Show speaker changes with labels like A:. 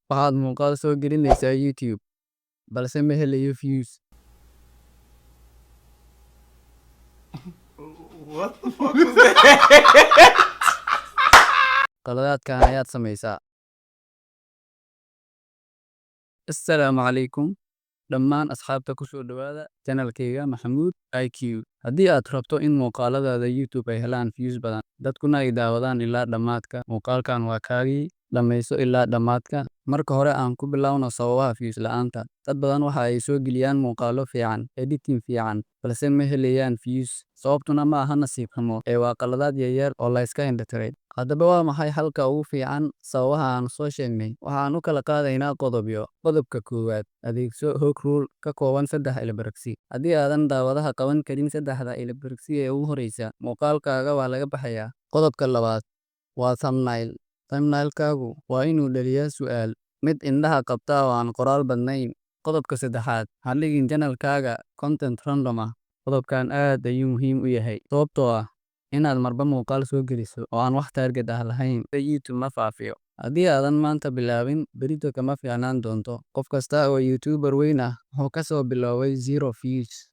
A: waxaad muuqaal soo gelinaysaa YouTube balse ma helayo views.
B: What the fuck was that?
A: Qaladaadkan ayaad samaysaa. Assalaamu calaykum dhammaan asxaabta ku soo dhawaada channelkayga Maxamuud IQ. Haddii aad rabto in muuqaaladaada YouTube ay helaan views badan, dadkuna ay daawadaan ilaa dhammaadka, muuqaalkan waa kaagii. Dhammayso ilaa dhammaadka. Marka hore aan ku bilowno sababaha views la'aanta. Dad badan waxa ay soo geliyaan muuqaallo fiican, editing fiican, balse ma helayaan views. Sababtuna ma aha nasiib xumo, ee waa qaladaad yaryar oo la iska indhatiray. Haddaba waa maxay xalka ugu fiican sababaha aan soo sheegnay? Waxaan u kala qaadaynaa qodobyo. Qodobka koowaad, adeegso hook rule ka kooban 3 ilbiriqsi. Haddii aadan daawadaha qaban karin 3 ilbiriqsi ee ugu horeysa, muuqaalkaaga waa laga baxayaa. Qodobka labaad waa thumbnail. Thumbnail-kaagu waa inuu dhaliyaa su'aal, mid indhaha qabta oo aan qoraal badnayn. Qodobka saddexaad, ha dhigin channel-kaaga content random ah. Qodobkan aad ayuu muhiim u yahay, sababtoo ah inaad marba muuqaal soo geliso oo aan wax target ah lahayn, YouTube ma faafiyo. Haddii aadan maanta bilaabin, berrito kama fiicnaan doonto. Qof kasta oo YouTuber weyn ah wuxuu ka soo biloobay 0 views.